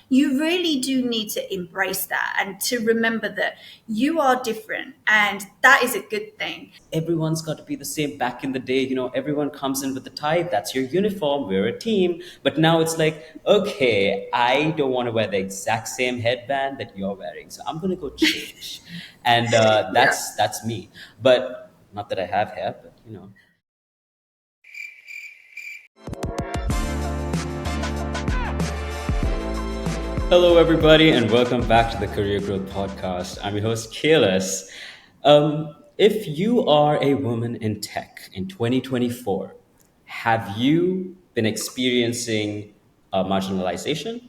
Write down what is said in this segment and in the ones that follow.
you really do need to embrace that and to remember that you are different, and that is a good thing. Everyone's got to be the same. Back in the day, everyone comes in with the tie. That's your uniform. We're a team. But now it's like, okay, I don't want to wear the exact same headband that you're wearing, so I'm gonna go change. And Yeah. that's me. But not that I have hair, but. Hello, everybody, and welcome back to the Career Growth Podcast. I'm your host, Kayleigh. If you are a woman in tech in 2024, have you been experiencing marginalization?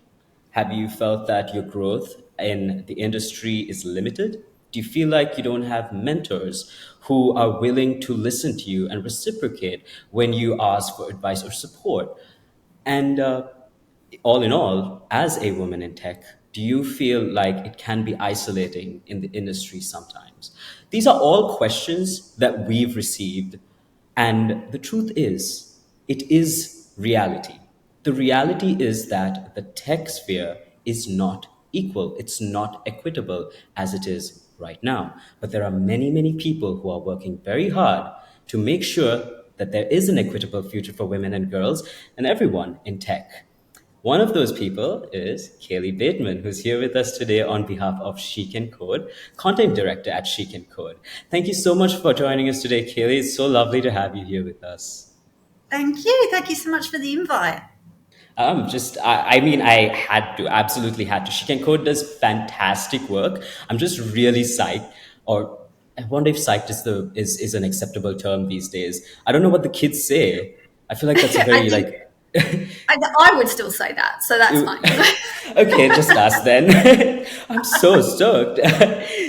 Have you felt that your growth in the industry is limited? Do you feel like you don't have mentors who are willing to listen to you and reciprocate when you ask for advice or support? And all in all, as a woman in tech, do you feel like it can be isolating in the industry sometimes? These are all questions that we've received. And the truth is, it is reality. The reality is that the tech sphere is not equal, it's not equitable as it is right now. But there are many, many people who are working very hard to make sure that there is an equitable future for women and girls and everyone in tech. One of those people is Kayleigh Bateman, who's here with us today on behalf of SheCanCode, content director at SheCanCode. Thank you so much for joining us today, Kayleigh. It's so lovely to have you here with us. Thank you. Thank you so much for the invite. I had to, absolutely had to. SheCanCode does fantastic work. I'm just really psyched, or I wonder if psyched is an acceptable term these days. I don't know what the kids say. I feel like that's a I very think like I would still say that, so that's fine. Okay, just us then. I'm so stoked.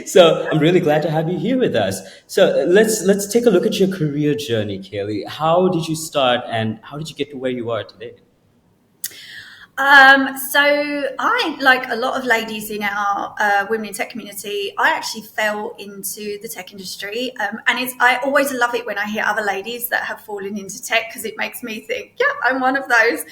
So I'm really glad to have you here with us. So let's take a look at your career journey, Kayleigh. How did you start, and how did you get to where you are today? So I, like a lot of ladies in our women in tech community, I actually fell into the tech industry, and I always love it when I hear other ladies that have fallen into tech because it makes me think, yeah, I'm one of those.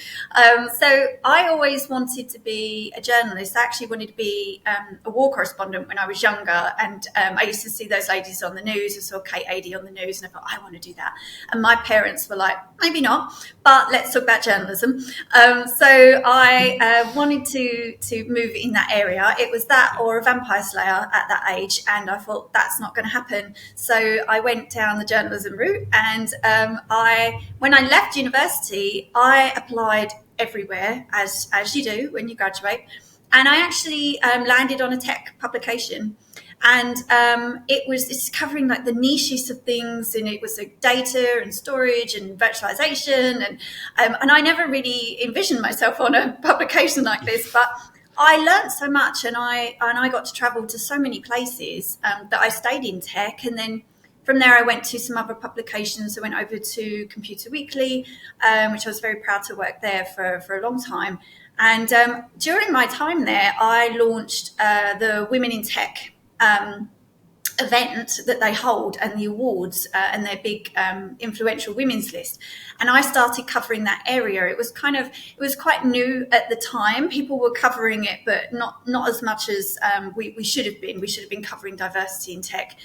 So I always wanted to be a journalist. I actually wanted to be a war correspondent when I was younger, and I used to see those ladies on the news. I saw Kate Adie on the news, and I thought, I want to do that. And my parents were like, maybe not, but let's talk about journalism. So I wanted to move in that area. It was that or a vampire slayer at that age, and I thought that's not going to happen. So I went down the journalism route, and when I left university, I applied everywhere, as you do when you graduate, and I actually landed on a tech publication. And it's covering like the niches of things, and it was like data and storage and virtualization, and I never really envisioned myself on a publication like this, but I learned so much, and I got to travel to so many places that I stayed in tech, and then from there I went to some other publications. I went over to Computer Weekly, which I was very proud to work there for a long time. And during my time there, I launched the Women in Tech event that they hold, and the awards and their big influential women's list, and I started covering that area. It was quite new at the time. People were covering it, but not as much as we should have been. We should have been covering diversity in tech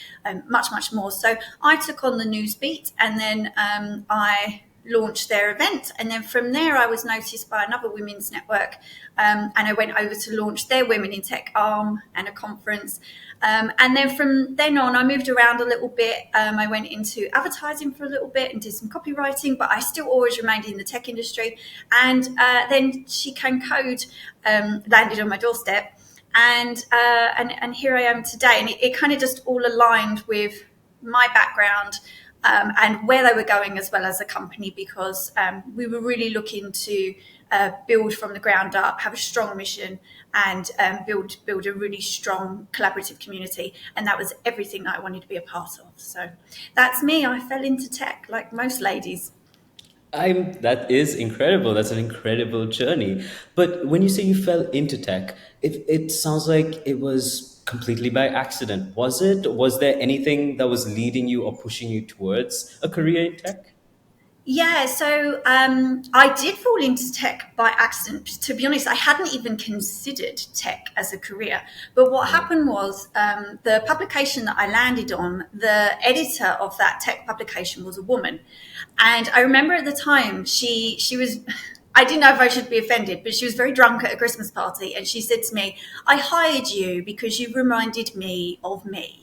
much more. So I took on the news beat, and then I launched their event, and then from there I was noticed by another women's network, and I went over to launch their Women in Tech arm and a conference, and then from then on I moved around a little bit. I went into advertising for a little bit and did some copywriting, but I still always remained in the tech industry. And then SheCanCode landed on my doorstep, and here I am today, and it kind of just all aligned with my background, and where they were going, as well as a company, because we were really looking to build from the ground up, have a strong mission, and build a really strong collaborative community. And that was everything that I wanted to be a part of. So that's me. I fell into tech like most ladies. That is incredible. That's an incredible journey. But when you say you fell into tech, it sounds like it was completely by accident. Was it? Was there anything that was leading you or pushing you towards a career in tech? Yeah, so I did fall into tech by accident. To be honest, I hadn't even considered tech as a career. But what Right. happened was the publication that I landed on, the editor of that tech publication was a woman. And I remember at the time, she was, I didn't know if I should be offended, but she was very drunk at a Christmas party. And she said to me, I hired you because you reminded me of me.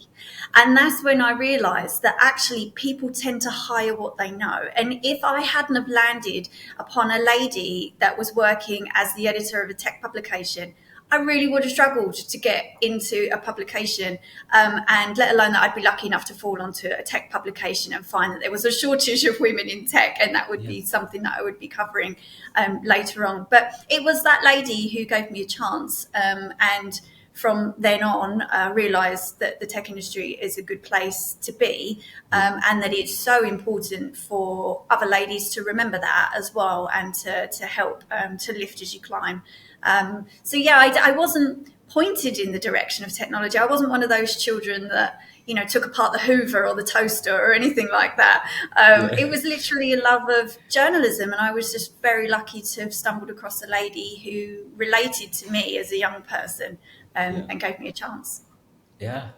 And that's when I realized that actually people tend to hire what they know. And if I hadn't have landed upon a lady that was working as the editor of a tech publication, I really would have struggled to get into a publication, and let alone that I'd be lucky enough to fall onto a tech publication and find that there was a shortage of women in tech, and that would Yeah. be something that I would be covering later on. But it was that lady who gave me a chance, and from then on, realised that the tech industry is a good place to be, and that it's so important for other ladies to remember that as well, and to help to lift as you climb. So yeah, I wasn't pointed in the direction of technology. I wasn't one of those children that took apart the Hoover or the toaster or anything like that. Yeah. It was literally a love of journalism, and I was just very lucky to have stumbled across a lady who related to me as a young person, Yeah. and gave me a chance. Yeah.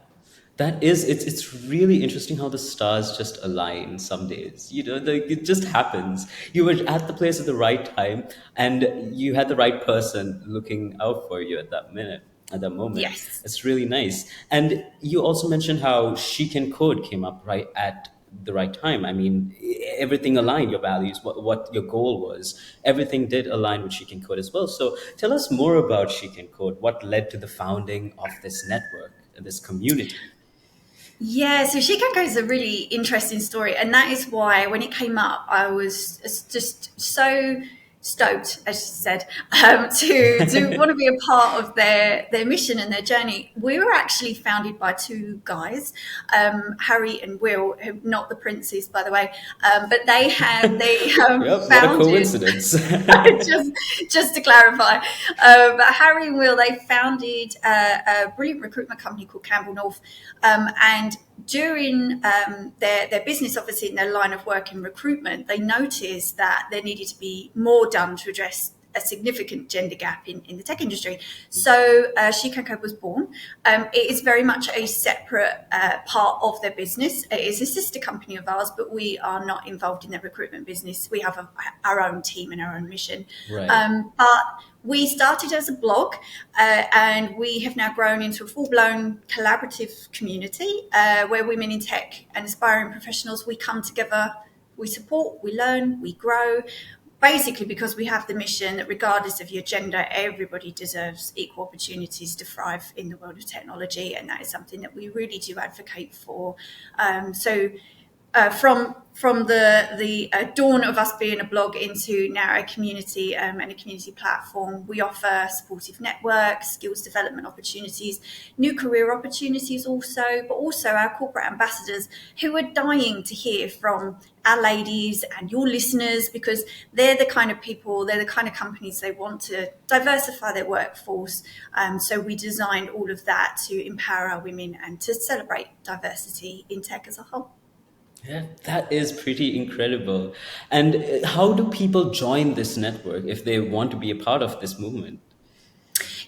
That is, it's really interesting how the stars just align some days. It just happens. You were at the place at the right time, and you had the right person looking out for you at that minute, at that moment. Yes. It's really nice. And you also mentioned how Chic and Code came up right at the right time. I mean, everything aligned, your values, what your goal was, everything did align with Chic and Code as well. So tell us more about Chic and Code. What led to the founding of this network, this community? Yeah, so SheCanCode is a really interesting story, and that is why when it came up, I was just so stoked, as she said, to want to be a part of their mission and their journey. We were actually founded by two guys, Harry and Will, who not the princes, by the way, but they Yep, what a founded. coincidence. just just to clarify, but Harry and Will, they founded a brilliant recruitment company called Campbell North, and during their business, obviously in their line of work in recruitment, they noticed that there needed to be more done to address a significant gender gap in the tech industry. So SheCanCode was born. It is very much a separate part of their business. It is a sister company of ours, but we are not involved in their recruitment business. We have our own team and our own mission. Right. But we started as a blog, and we have now grown into a full-blown collaborative community where women in tech and aspiring professionals, we come together, we support, we learn, we grow, basically because we have the mission that regardless of your gender, everybody deserves equal opportunities to thrive in the world of technology, and that is something that we really do advocate for. From the dawn of us being a blog into now a community, and a community platform, we offer supportive networks, skills development opportunities, new career opportunities also, but also our corporate ambassadors who are dying to hear from our ladies and your listeners, because they're the kind of people, they're the kind of companies they want to diversify their workforce. So we designed all of that to empower our women and to celebrate diversity in tech as a whole. Yeah, that is pretty incredible. And how do people join this network if they want to be a part of this movement?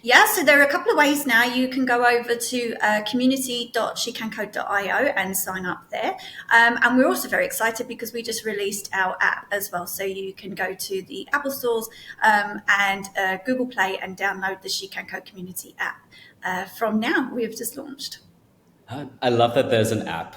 Yeah, so there are a couple of ways now. You can go over to community.shecancode.io and sign up there. And we're also very excited because we just released our app as well. So you can go to the Apple stores, and Google Play and download the SheCanCode community app. From now, we have just launched. I love that there's an app.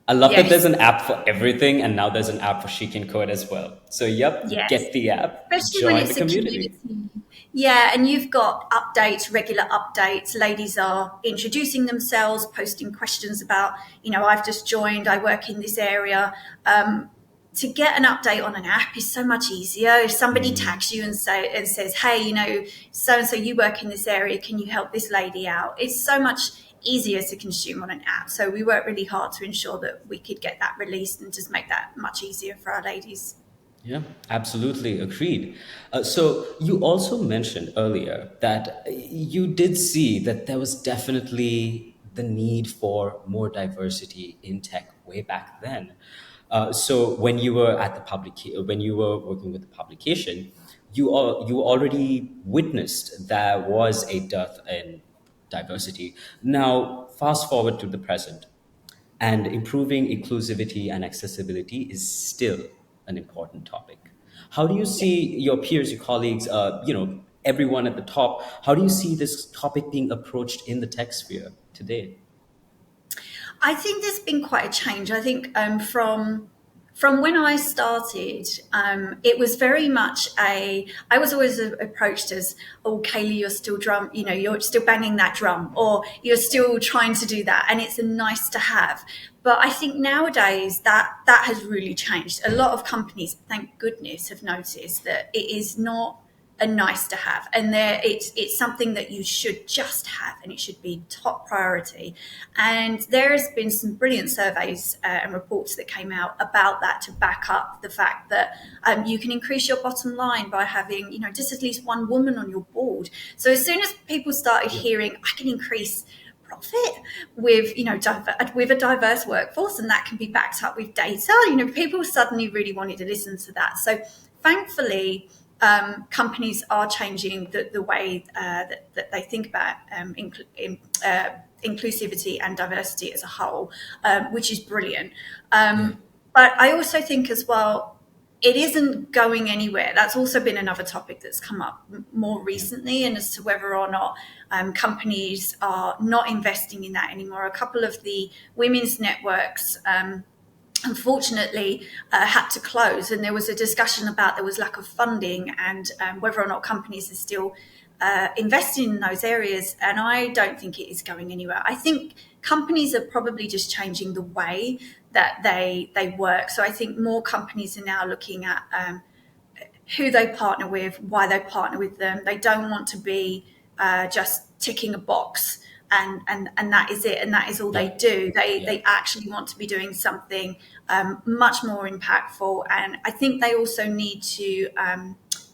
I love that there's Yes, an app for everything, and now there's an app for Chic and Code as well. So, yep, yes. get the app, Especially when join the it's a community. community. Yeah, and you've got updates, regular updates. Ladies are introducing themselves, posting questions about, I've just joined, I work in this area. To get an update on an app is so much easier. If somebody tags you and says, hey, so and so you work in this area, can you help this lady out? It's so much easier to consume on an app. So we worked really hard to ensure that we could get that released and just make that much easier for our ladies. Yeah, absolutely agreed. So you also mentioned earlier that you did see that there was definitely the need for more diversity in tech way back then. So when you were working with the publication, you already witnessed there was a dearth in diversity. Now, fast forward to the present, and improving inclusivity and accessibility is still an important topic. How do you Yeah. see your peers, your colleagues, everyone at the top? How do you see this topic being approached in the tech sphere today? I think there's been quite a change. I think from when I started, it was very much a. I was always approached as, "Oh, Kayleigh, you're still you're still banging that drum, or you're still trying to do that," and it's a nice to have. But I think nowadays that has really changed. A lot of companies, thank goodness, have noticed that it is not a nice to have, and it's something that you should just have, and it should be top priority. And there has been some brilliant surveys and reports that came out about that to back up the fact that you can increase your bottom line by having just at least one woman on your board. So as soon as people started Yeah. hearing, I can increase profit with with a diverse workforce, and that can be backed up with data, people suddenly really wanted to listen to that. So thankfully, companies are changing the way that they think about inclusivity and diversity as a whole, which is brilliant. Yeah. But I also think as well, it isn't going anywhere. That's also been another topic that's come up more Yeah. recently, and as to whether or not companies are not investing in that anymore. A couple of the women's networks, unfortunately, had to close, and there was a discussion about there was lack of funding, and whether or not companies are still investing in those areas. And I don't think it is going anywhere. I think companies are probably just changing the way that they work. So I think more companies are now looking at who they partner with, why they partner with them. They don't want to be just ticking a box, and that is it, and that is all they Yeah. do. They Yeah. they actually want to be doing something much more impactful. And I think they also need to.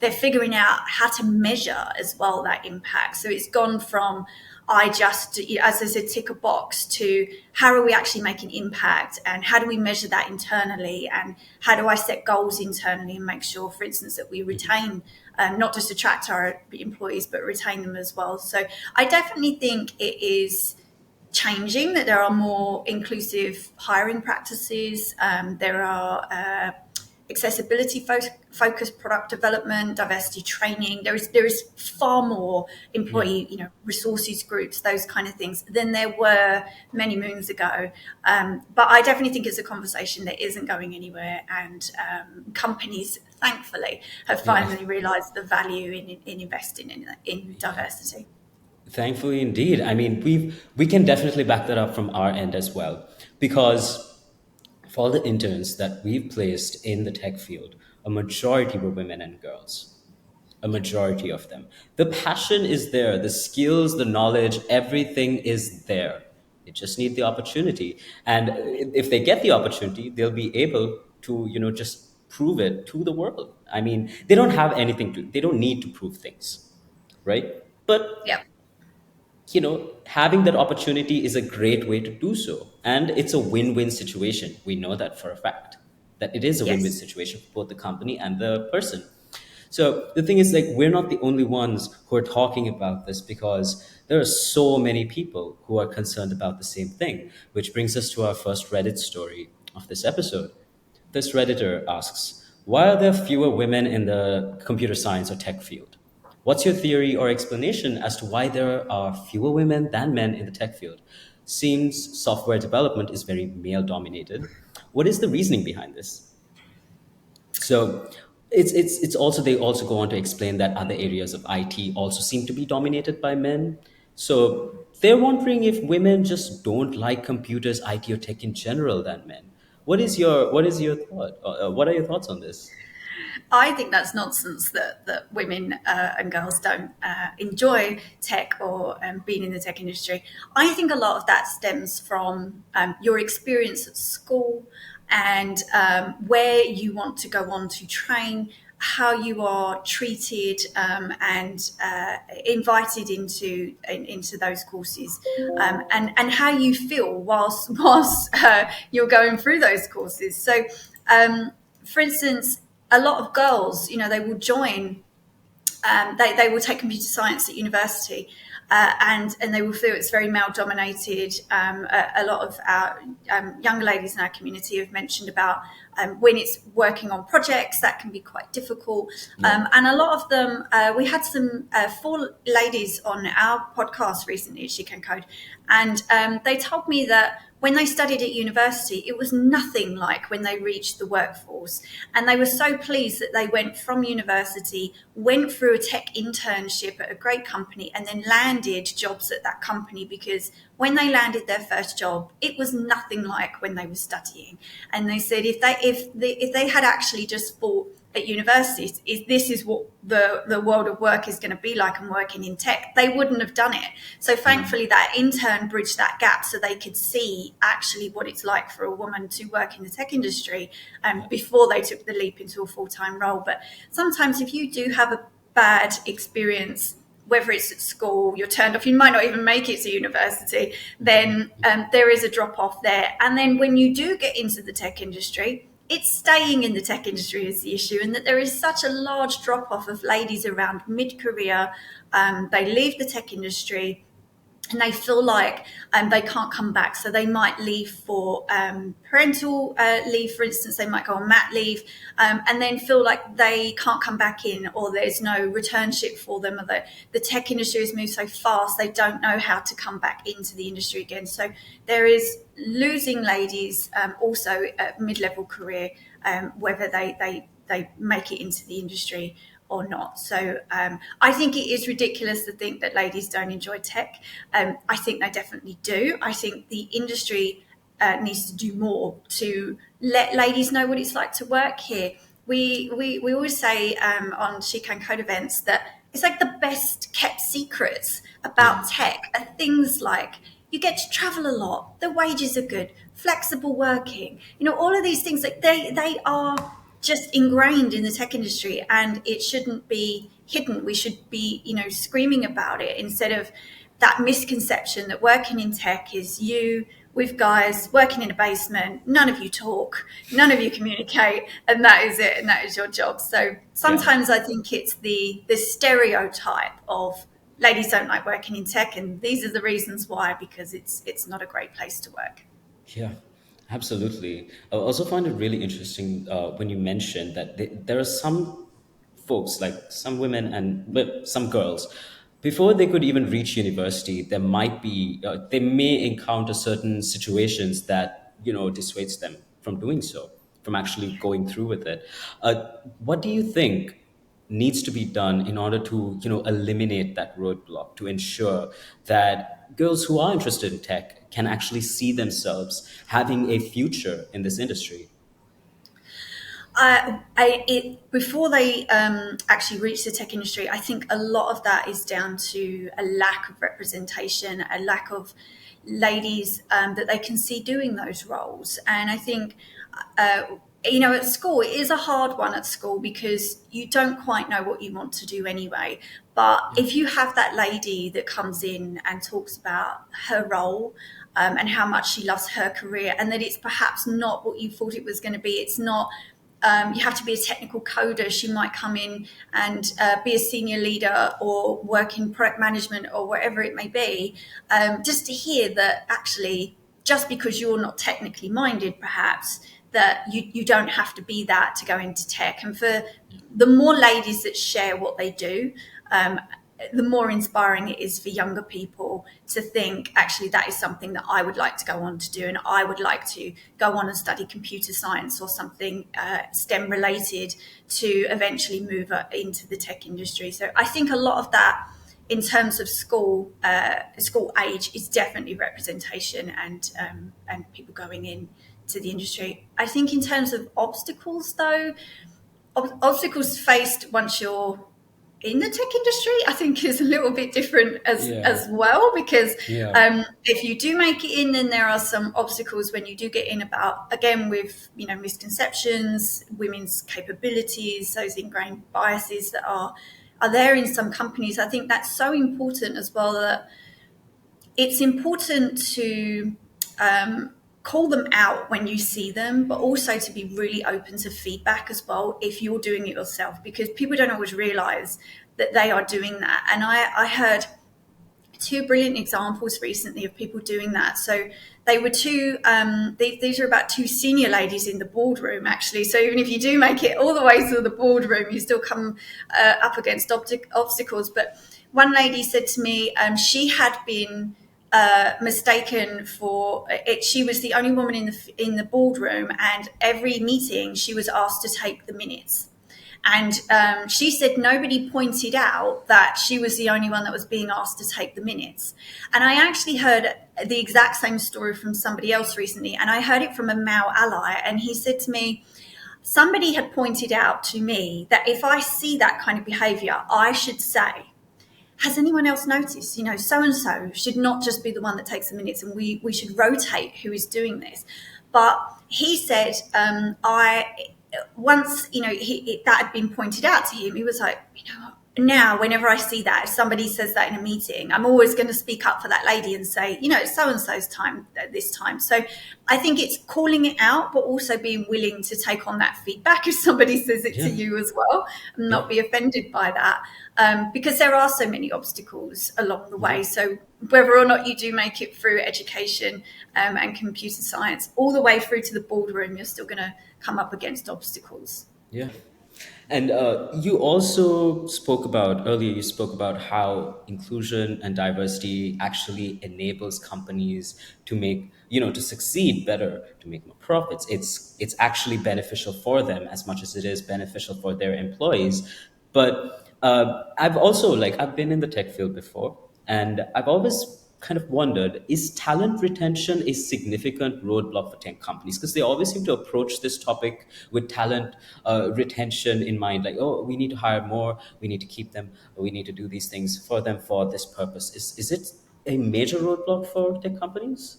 They're figuring out how to measure as well that impact. So it's gone from I just, as I said, tick a box to how are we actually making impact, and how do we measure that internally, and how do I set goals internally and make sure, for instance, that we retain, not just attract our employees, but retain them as well. So I definitely think it is changing, that there are more inclusive hiring practices. There are accessibility focused product development, diversity training. There is far more Yeah. employee resources groups, those kind of things, than there were many moons ago. But I definitely think it's a conversation that isn't going anywhere, and companies, thankfully, have Yeah. finally realised the value in investing in diversity. Thankfully, indeed. I mean, we can definitely back that up from our end as well, because for all the interns that we've placed in the tech field, a majority were women and girls. A Yeah. majority of them. The passion is there, the skills, the knowledge, everything is there. They just need the opportunity. And if they get the opportunity, they'll be able to, just prove it to the world. I mean, they don't need to prove things, right? But Yeah. having that opportunity is a great way to do so. And it's a win win situation. We know that for a fact, that it is a win win Yes. situation for both the company and the person. So the thing is, like, we're not the only ones who are talking about this, because there are so many people who are concerned about the same thing, which brings us to our first Reddit story of this episode. This Redditor asks, why are there fewer women in the computer science or tech field? What's your theory or explanation as to why there are fewer women than men in the tech field? Seems software development is very male dominated. What is the reasoning behind this? So it's also, they also go on to explain that other areas of IT also seem to be dominated by men. So they're wondering if women just don't like computers, IT, or tech in general than men. What is your thought? What are your thoughts on this? I think that's nonsense that women and girls don't enjoy tech, or being in the tech industry. I think a lot of that stems from your experience at school, and where you want to go on to train, how you are treated and invited into those courses, and how you feel whilst you're going through those courses. So, for instance, a lot of girls, they will join, they will take computer science at university, and they will feel it's very male dominated. A lot of our younger ladies in our community have mentioned about when it's working on projects, that can be quite difficult. Yeah. And a lot of them, we had some 4 ladies on our podcast recently at SheCanCode, and they told me that when they studied at university, it was nothing like when they reached the workforce. And they were so pleased that they went from university, went through a tech internship at a great company, and then landed jobs at that company, because when they landed their first job, it was nothing like when they were studying. And they said if they had actually just thought at universities, this is what the world of work is going to be like, and working in tech, they wouldn't have done it. So thankfully that intern bridged that gap so they could see actually what it's like for a woman to work in the tech industry, before they took the leap into a full-time role. But sometimes if you do have a bad experience, whether it's at school, you're turned off, you might not even make it to university, then there is a drop off there. And then when you do get into the tech industry, it's staying in the tech industry is the issue, and that there is such a large drop off of ladies around mid-career. They leave the tech industry and they feel like they can't come back. So they might leave for parental leave, for instance. They might go on mat leave, and then feel like they can't come back in, or there's no returnship for them, or the tech industry has moved so fast they don't know how to come back into the industry again. So there is losing ladies also at mid-level career, whether they make it into the industry or not. So I think it is ridiculous to think that ladies don't enjoy tech. I think they definitely do. I think the industry needs to do more to let ladies know what it's like to work here. We always say on SheCanCode events that it's like the best kept secrets about tech are things like you get to travel a lot, the wages are good, flexible working, all of these things, like they are just ingrained in the tech industry, and it shouldn't be hidden. We should be, screaming about it, instead of that misconception that working in tech is you with guys working in a basement, none of you talk, none of you communicate, and that is it, and that is your job. So sometimes I think it's the stereotype of ladies don't like working in tech, and these are the reasons why, because it's not a great place to work. Yeah, absolutely. I also find it really interesting when you mentioned that there are some folks, like some women and some girls, before they could even reach university, they may encounter certain situations that dissuades them from doing so, from actually going through with it. What do you think needs to be done in order to eliminate that roadblock, to ensure that girls who are interested in tech can actually see themselves having a future in this industry? Before they actually reach the tech industry, I think a lot of that is down to a lack of representation, a lack of ladies that they can see doing those roles. And I think, at school, it is a hard one at school, because you don't quite know what you want to do anyway. But if you have that lady that comes in and talks about her role, and how much she loves her career, and that it's perhaps not what you thought it was going to be, it's not. You have to be a technical coder. She might come in and be a senior leader or work in product management or wherever it may be, just to hear that actually, just because you're not technically minded, perhaps, that you don't have to be that to go into tech. And for the more ladies that share what they do, the more inspiring it is for younger people to think, actually, that is something that I would like to go on to do, and I would like to go on and study computer science or something STEM related to eventually move up into the tech industry. So I think a lot of that, in terms of school age, is definitely representation and people going in to the industry. I think in terms of obstacles, though, obstacles faced once you're in the tech industry, I think is a little bit different Yeah. as well, because Yeah. if you do make it in, then there are some obstacles when you do get in about, again, with misconceptions, women's capabilities, those ingrained biases that are there in some companies. I think that's so important as well, that it's important to call them out when you see them, but also to be really open to feedback as well if you're doing it yourself, because people don't always realize that they are doing that. And I heard two brilliant examples recently of people doing that. So they were these are about two senior ladies in the boardroom, actually. So even if you do make it all the way through the boardroom, you still come up against obstacles. But one lady said to me, she had been mistaken for it. She was the only woman in the boardroom, and every meeting she was asked to take the minutes. And she said nobody pointed out that she was the only one that was being asked to take the minutes. And I actually heard the exact same story from somebody else recently, and I heard it from a male ally. And he said to me, somebody had pointed out to me that if I see that kind of behavior, I should say, has anyone else noticed, so and so should not just be the one that takes the minutes, and we should rotate who is doing this. But he said, I once, that had been pointed out to him, he was like, now whenever I see that, if somebody says that in a meeting, I'm always going to speak up for that lady and say, it's so and so's time at this time. So I think it's calling it out, but also being willing to take on that feedback if somebody says it to Yeah. you as well, and Yeah. not be offended by that. Because there are so many obstacles along the Yeah. way. So whether or not you do make it through education and computer science, all the way through to the boardroom, you're still going to come up against obstacles. Yeah. And you also spoke about earlier, you spoke about how inclusion and diversity actually enables companies to make, to succeed better, to make more profits. It's actually beneficial for them as much as it is beneficial for their employees. But I've been in the tech field before, and I've always kind of wondered, is talent retention a significant roadblock for tech companies? Because they always seem to approach this topic with talent retention in mind, like, oh, we need to hire more, we need to keep them, we need to do these things for them for this purpose. Is it a major roadblock for tech companies?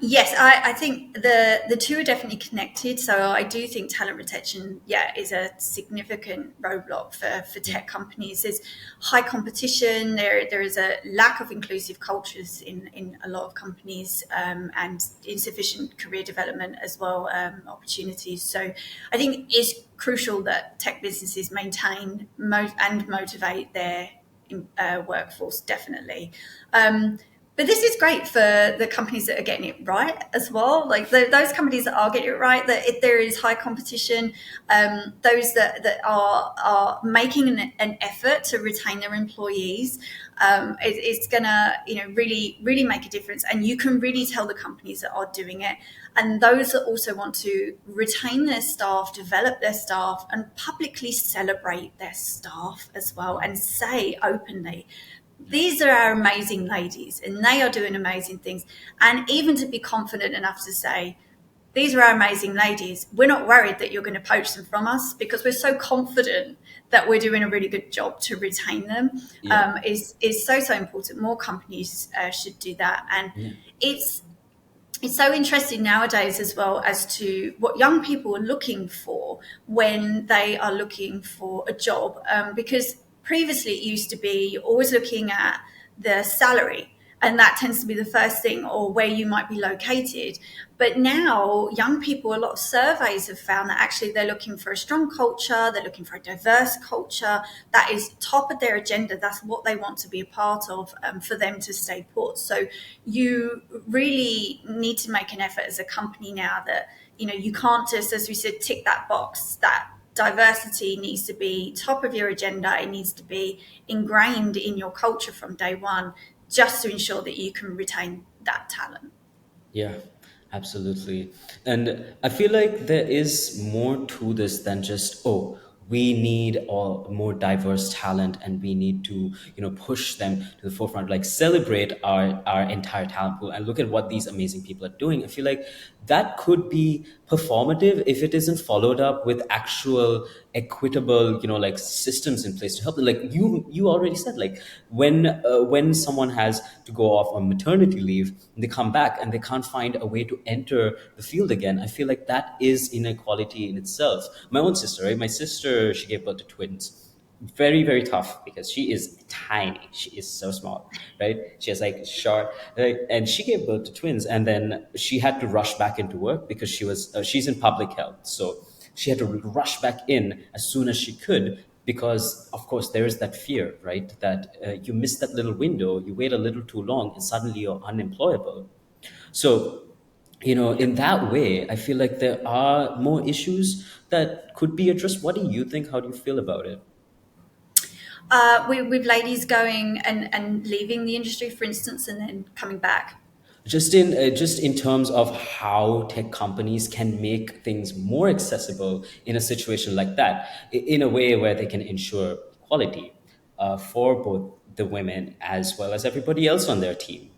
Yes, I think the two are definitely connected. So I do think talent retention, yeah, is a significant roadblock for Yeah. tech companies. There's high competition. There is a lack of inclusive cultures in a lot of companies, and insufficient career development as well, opportunities. So I think it's crucial that tech businesses maintain and motivate their workforce, definitely. But this is great for the companies that are getting it right as well. Like those companies that are getting it right, that if there is high competition, those that are making an effort to retain their employees, it's gonna really really make a difference. And you can really tell the companies that are doing it, and those that also want to retain their staff, develop their staff, and publicly celebrate their staff as well, and say openly, these are our amazing ladies and they are doing amazing things. And even to be confident enough to say, these are our amazing ladies, we're not worried that you're going to poach them from us, because we're so confident that we're doing a really good job to retain them, Yeah. is so important. More companies should do that. And Yeah. it's it's so interesting nowadays as well as to what young people are looking for when they are looking for a job. Because previously it used to be you're always looking at the salary, and that tends to be the first thing, or where you might be located. But now young people, a lot of surveys have found that actually they're looking for a strong culture, they're looking for a diverse culture that is top of their agenda. That's what they want to be a part of, for them to stay put. So you really need to make an effort as a company now that you can't just, as we said, tick that box. That diversity needs to be top of your agenda. It needs to be ingrained in your culture from day one, just to ensure that you can retain that talent. Yeah, absolutely. And I feel like there is more to this than just, oh, we need all more diverse talent and we need to, push them to the forefront, like celebrate our entire talent pool and look at what these amazing people are doing. I feel like that could be performative if it isn't followed up with actual equitable, like systems in place to help them. Like you already said, like when someone has to go off on maternity leave and they come back and they can't find a way to enter the field again, I feel like that is inequality in itself. My own sister, right? My sister, she gave birth to twins. Very, very tough because she is tiny. She is so small, right? She has like short, right? And she gave birth to twins, and then she had to rush back into work because she's in public health, so she had to rush back in as soon as she could, because of course there is that fear, right, that you miss that little window, you wait a little too long, and suddenly you're unemployable. So, in that way, I feel like there are more issues that could be addressed. What do you think? How do you feel about it? With ladies going and leaving the industry, for instance, and then coming back. Just in terms of how tech companies can make things more accessible in a situation like that, in a way where they can ensure equality for both the women as well as everybody else on their team.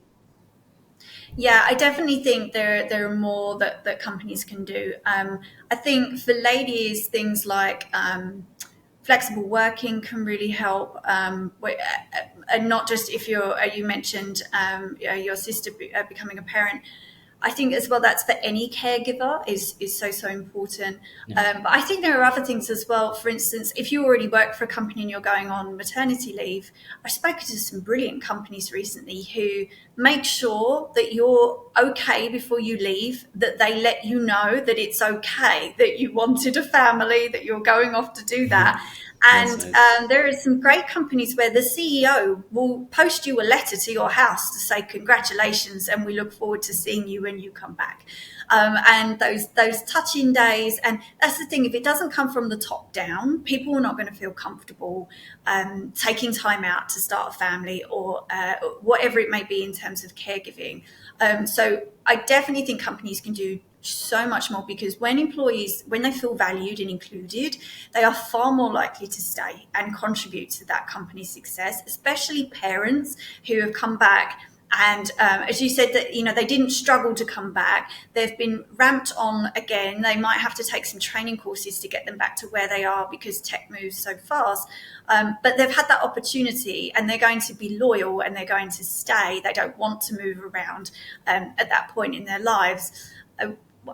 Yeah, I definitely think there are more that companies can do. I think for ladies, things like flexible working can really help. And not just if you mentioned your sister becoming a parent. I think as well that's for any caregiver is so important. Yeah. But I think there are other things as well. For instance, if you already work for a company and you're going on maternity leave, I've spoken to some brilliant companies recently who make sure that you're okay before you leave, that they let you know that it's okay, that you wanted a family, that you're going off to do that. That's And nice. there are some great companies where the CEO will post you a letter to your house to say congratulations, and we look forward to seeing you when you come back. And those touching days, and that's the thing. If it doesn't come from the top down, people are not going to feel comfortable taking time out to start a family or whatever it may be in terms of caregiving. So I definitely think companies can do so much more, because when employees, when they feel valued and included, they are far more likely to stay and contribute to that company's success, especially parents who have come back. And as you said, that they didn't struggle to come back. They've been ramped on again. They might have to take some training courses to get them back to where they are because tech moves so fast. But they've had that opportunity, and they're going to be loyal and they're going to stay. They don't want to move around at that point in their lives.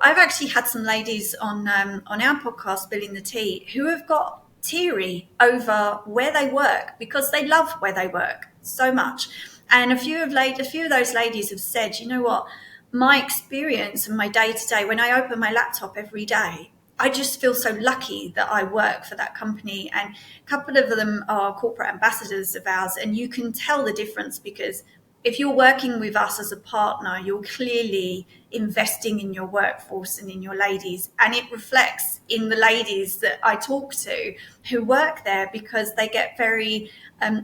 I've actually had some ladies on our podcast, Spilling the Tea, who have got teary over where they work because they love where they work so much. And a few of those ladies have said, you know what, my experience and my day to day, when I open my laptop every day, I just feel so lucky that I work for that company. And a couple of them are corporate ambassadors of ours, and you can tell the difference because if you're working with us as a partner, you're clearly investing in your workforce and in your ladies. And it reflects in the ladies that I talk to who work there, because they get very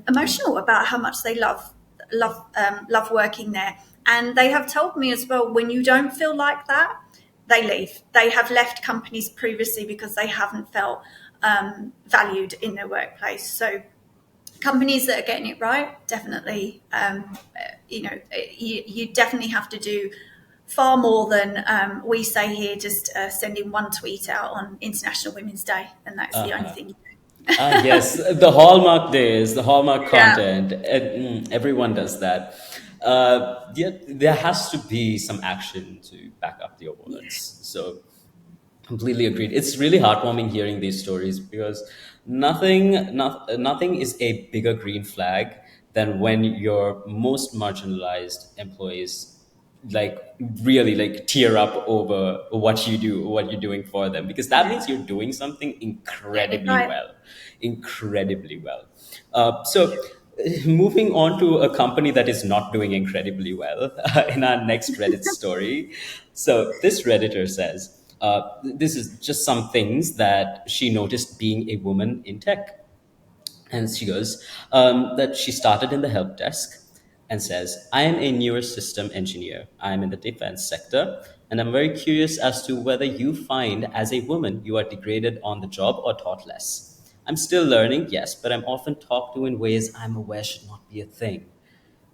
emotional about how much they love working there. And they have told me as well, when you don't feel like that, they leave. They have left companies previously because they haven't felt valued in their workplace. So companies that are getting it right, definitely, you definitely have to do far more than we say here, just sending one tweet out on International Women's Day, and that's the only Uh-huh. thing. Yes, the Hallmark days, the Hallmark Yeah, content, everyone does that. Yeah, there has to be some action to back up your yeah, words. So, completely agreed. It's really heartwarming hearing these stories because nothing is a bigger green flag than when your most marginalized employees like really like tear up over what you're doing for them, because that yeah, means you're doing something getting it incredibly right. well, incredibly well. So moving on to a company that is not doing incredibly well in our next Reddit story. So this Redditor says, this is just some things that she noticed being a woman in tech. And she goes, that she started in the help desk and says, I am a newer system engineer. I am in the defense sector. And I'm very curious as to whether you find as a woman you are degraded on the job or taught less. I'm still learning, yes, but I'm often talked to in ways I'm aware should not be a thing.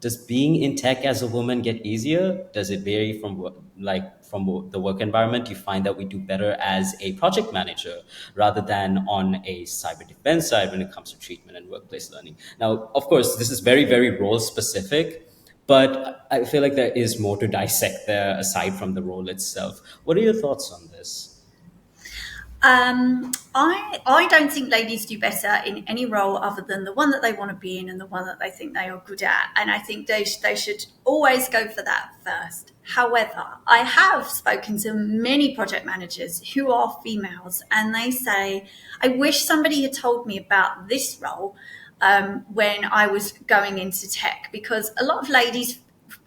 Does being in tech as a woman get easier? Does it vary from the work environment? You find that we do better as a project manager rather than on a cyber defense side when it comes to treatment and workplace learning. Now, of course, this is very, very role specific, but I feel like there is more to dissect there aside from the role itself. What are your thoughts on this? I don't think ladies do better in any role other than the one that they want to be in and the one that they think they are good at. And I think they should always go for that first. However, I have spoken to many project managers who are females, and they say, I wish somebody had told me about this role when I was going into tech, because a lot of ladies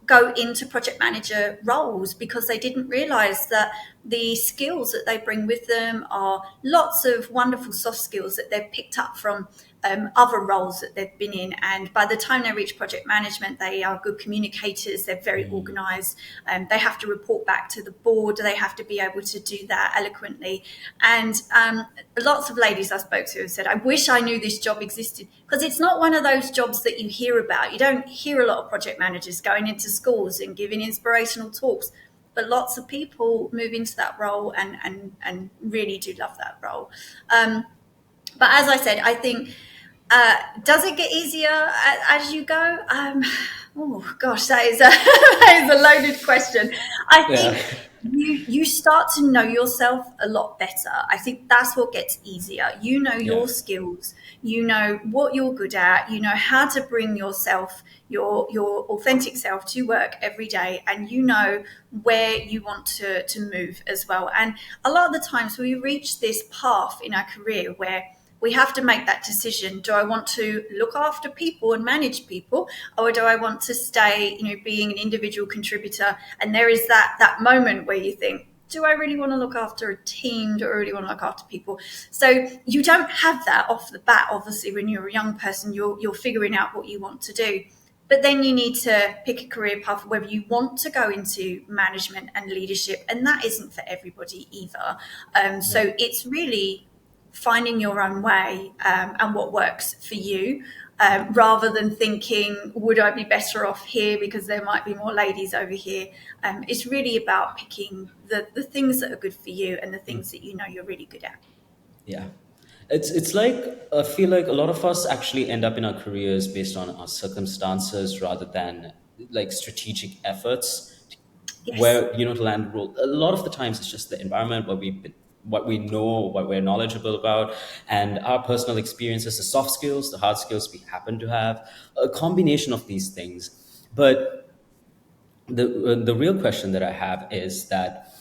go into project manager roles because they didn't realize that the skills that they bring with them are lots of wonderful soft skills that they've picked up from other roles that they've been in. And by the time they reach project management, they are good communicators, they're very organized, they have to report back to the board, they have to be able to do that eloquently. And lots of ladies I spoke to have said, I wish I knew this job existed, because it's not one of those jobs that you hear about. You don't hear a lot of project managers going into schools and giving inspirational talks, but lots of people move into that role and really do love that role. But as I said, I think, does it get easier as you go? Oh gosh, that is that is a loaded question. I Yeah. think you start to know yourself a lot better. I think that's what gets easier. You know Yeah. your skills, you know what you're good at, you know how to bring yourself, your authentic self to work every day, and you know where you want to move as well. And a lot of the times we reach this path in our career where we have to make that decision. Do I want to look after people and manage people, or do I want to stay, being an individual contributor? And there is that moment where you think, do I really want to look after a team? Do I really want to look after people? So you don't have that off the bat. Obviously, when you're a young person, you're figuring out what you want to do. But then you need to pick a career path, whether you want to go into management and leadership, and that isn't for everybody either. So it's really finding your own way, and what works for you, rather than thinking, would I be better off here because there might be more ladies over here? It's really about picking the things that are good for you and the things that you know you're really good at. Yeah. It's like I feel like a lot of us actually end up in our careers based on our circumstances rather than like strategic efforts Yes. where to land the role. A lot of the times it's just the environment what we know, what we're knowledgeable about, and our personal experiences, the soft skills, the hard skills we happen to have, a combination of these things. But the real question that I have is that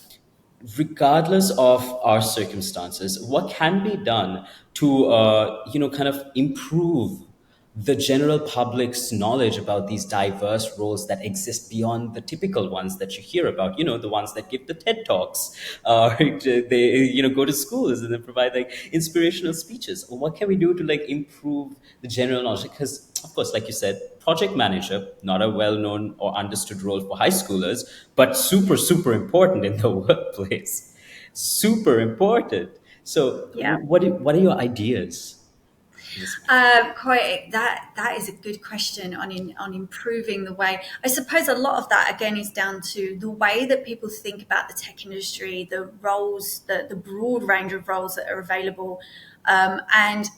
regardless of our circumstances, what can be done to, kind of improve the general public's knowledge about these diverse roles that exist beyond the typical ones that you hear about, the ones that give the TED Talks, they, go to schools and they provide like inspirational speeches. What can we do to like improve the general knowledge? Because, of course, like you said, project manager, not a well-known or understood role for high schoolers, but super, super important in the workplace. Super important. So, Yeah. what are your ideas in this matter? Quite that is a good question on improving the way. I suppose a lot of that again is down to the way that people think about the tech industry, the roles, the broad range of roles that are available, and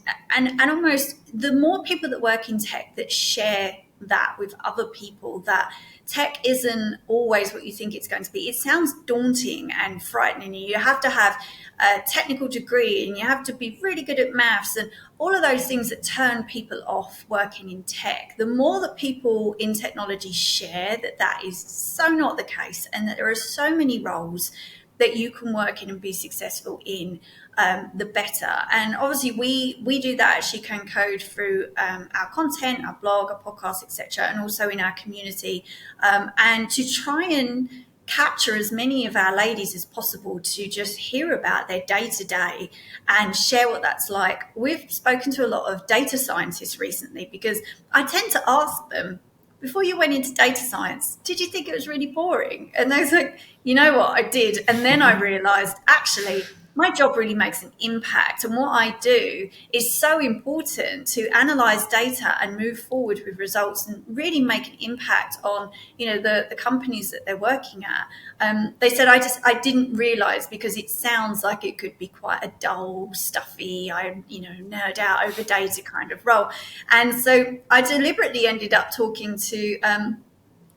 almost the more people that work in tech that share that with other people, that tech isn't always what you think it's going to be. It sounds daunting and frightening. You have to have a technical degree and you have to be really good at maths and all of those things that turn people off working in tech. The more that people in technology share that that is so not the case, and that there are so many roles that you can work in and be successful in, the better. And obviously we do that at SheCanCode through our content, our blog, our podcast, etc., and also in our community, and to try and capture as many of our ladies as possible to just hear about their day-to-day and share what that's like. We've spoken to a lot of data scientists recently because I tend to ask them, before you went into data science, did you think it was really boring? And they was like, you know what, I did. And then I realized, actually, my job really makes an impact. And what I do is so important to analyze data and move forward with results and really make an impact on, the companies that they're working at. They said, I didn't realize, because it sounds like it could be quite a dull, stuffy, nerd out over data kind of role. And so I deliberately ended up talking to,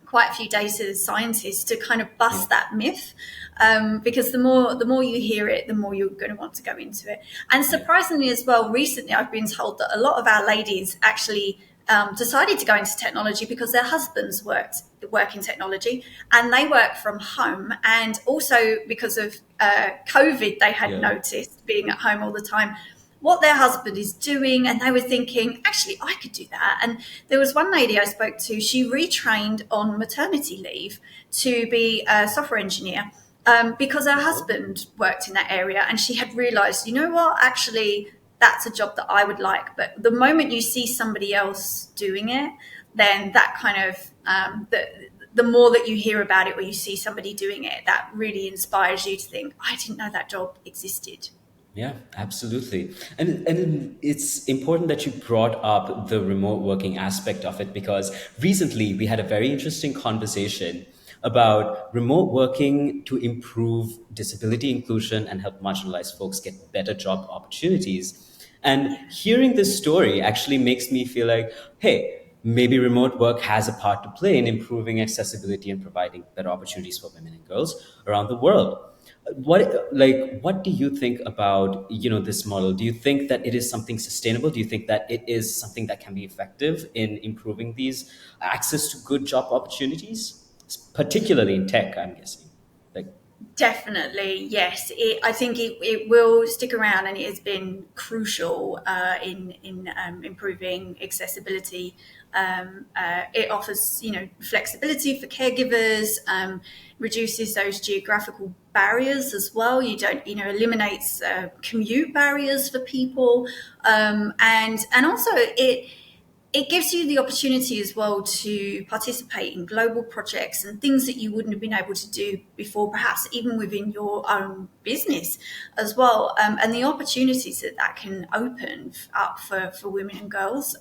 quite a few data scientists to kind of Yeah, bust that myth, because the more you hear it, the more you're going to want to go into it. And yeah. surprisingly as well, recently I've been told that a lot of our ladies actually decided to go into technology because their husbands work in technology, and they work from home, and also because of COVID, they had Yeah. noticed being at home all the time what their husband is doing, and they were thinking, actually, I could do that. And there was one lady I spoke to, she retrained on maternity leave to be a software engineer, because her Oh, husband worked in that area, and she had realized, you know what, actually, that's a job that I would like. But the moment you see somebody else doing it, then that kind of, the more that you hear about it or you see somebody doing it, that really inspires you to think, I didn't know that job existed. yeah, absolutely. And it's important that you brought up the remote working aspect of it, because recently we had a very interesting conversation about remote working to improve disability inclusion and help marginalized folks get better job opportunities. And hearing this story actually makes me feel like, hey, maybe remote work has a part to play in improving accessibility and providing better opportunities for women and girls around the world. What do you think about this model? Do you think that it is something sustainable? Do you think that it is something that can be effective in improving these access to good job opportunities, particularly in tech, I'm guessing? Like, Definitely, yes. I think it will stick around, and it has been crucial in improving accessibility. It offers, flexibility for caregivers, reduces those geographical barriers as well. You don't, eliminates commute barriers for people, and also it gives you the opportunity as well to participate in global projects and things that you wouldn't have been able to do before, perhaps even within your own business as well. And the opportunities that can open up for women and girls.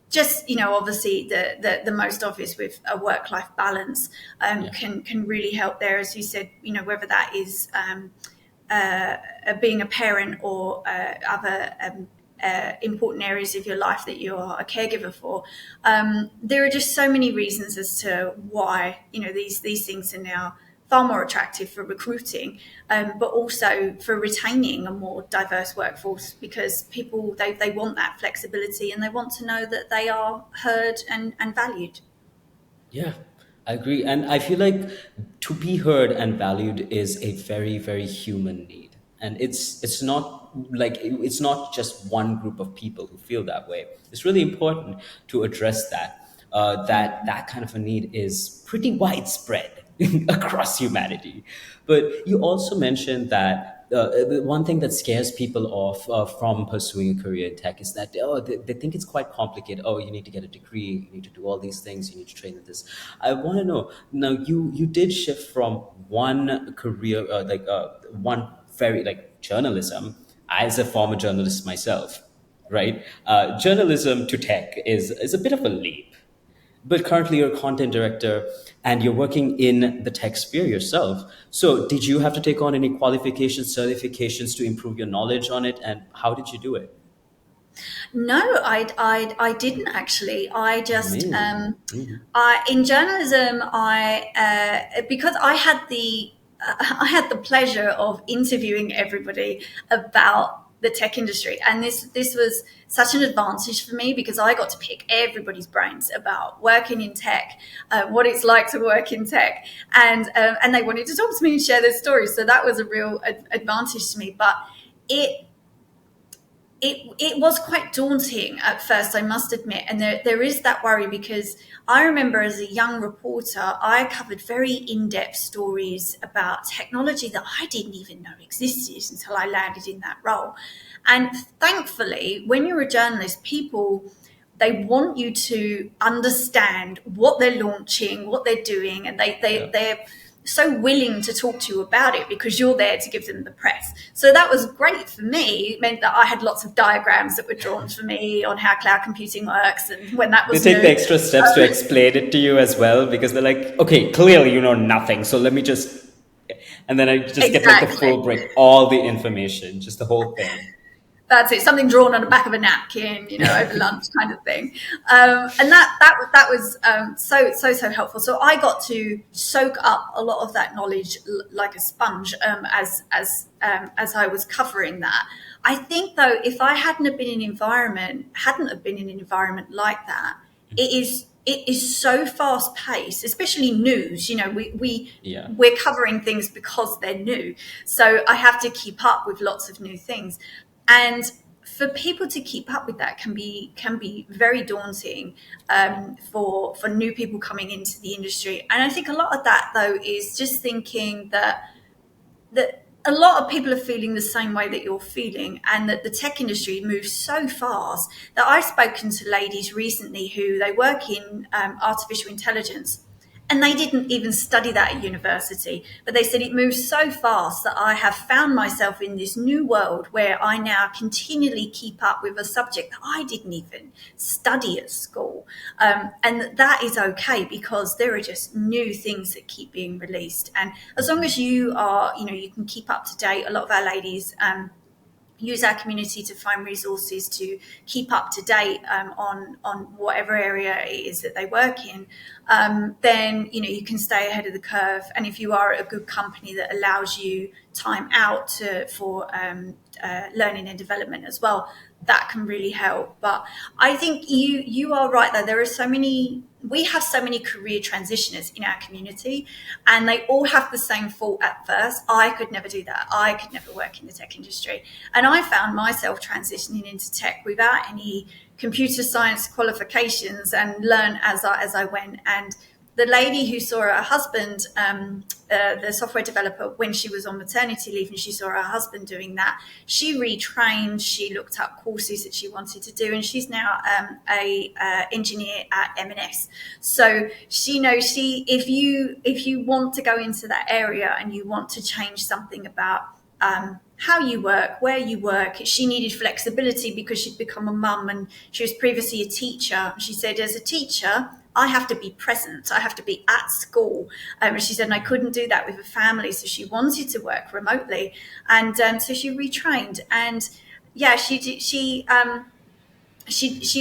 Just, obviously the most obvious with a work-life balance, yeah, can really help there, as you said, whether that is being a parent or other important areas of your life that you're a caregiver for. There are just so many reasons as to why these things are now far more attractive for recruiting, but also for retaining a more diverse workforce, because people they want that flexibility, and they want to know that they are heard and valued. yeah, I agree. And I feel like to be heard and valued is a very, very human need. And it's not just one group of people who feel that way. It's really important to address that. That kind of a need is pretty widespread across humanity. But you also mentioned that the one thing that scares people off from pursuing a career in tech is that they think it's quite complicated. Oh, you need to get a degree, you need to do all these things, you need to train in this. I want to know now. You did shift from one career, one very like journalism. As a former journalist myself, right? Journalism to tech is a bit of a leap, but currently you're a content director and you're working in the tech sphere yourself. So did you have to take on any qualifications, certifications to improve your knowledge on it, and how did you do it? No, I didn't actually. I just, Amazing. Mhm. in journalism, because I had the pleasure of interviewing everybody about the tech industry, and this was such an advantage for me, because I got to pick everybody's brains about working in tech, what it's like to work in tech, and they wanted to talk to me and share their stories. So that was a real advantage to me. But it it was quite daunting at first, I must admit. And there is that worry, because I remember as a young reporter, I covered very in-depth stories about technology that I didn't even know existed until I landed in that role. And thankfully, when you're a journalist, people, they want you to understand what they're launching, what they're doing, and Yeah. they're so willing to talk to you about it because you're there to give them the press. So that was great for me. It meant that I had lots of diagrams that were drawn for me on how cloud computing works and when that They was take the new. extra steps to explain it to you as well because they're like, okay, clearly you know nothing, so let me just, and then I just get like the Exactly. full break, all the information, just the whole thing. That's it. Something drawn on the back of a napkin, over lunch, kind of thing. And that was so helpful. So I got to soak up a lot of that knowledge like a sponge as I was covering that. I think though, if I hadn't have been in an environment like that, it is so fast paced, especially news. Yeah. We're covering things because they're new, so I have to keep up with lots of new things. And for people to keep up with that can be very daunting, for new people coming into the industry. And I think a lot of that though is just thinking that a lot of people are feeling the same way that you're feeling, and that the tech industry moves so fast that I've spoken to ladies recently who they work in artificial intelligence, and they didn't even study that at university, but they said it moves so fast that I have found myself in this new world where I now continually keep up with a subject that I didn't even study at school. And that is okay because there are just new things that keep being released. And as long as you can keep up to date. A lot of our ladies use our community to find resources to keep up to date, on whatever area it is that they work in. Then you can stay ahead of the curve. And if you are at a good company that allows you time out for learning and development as well, that can really help. But I think you are right though. We have so many career transitioners in our community, and they all have the same fault at first. I could never do that. I could never work in the tech industry. And I found myself transitioning into tech without any computer science qualifications and learn as I went. And the lady who saw her husband, the software developer, when she was on maternity leave and she saw her husband doing that, she retrained, she looked up courses that she wanted to do, and she's now a engineer at M&S. So she knows, if you want to go into that area and you want to change something about how you work, where you work. She needed flexibility because she'd become a mum and she was previously a teacher. She said, as a teacher, I have to be present. I have to be at school. She said, and I couldn't do that with a family. So she wanted to work remotely. And so she retrained. And yeah, she did. She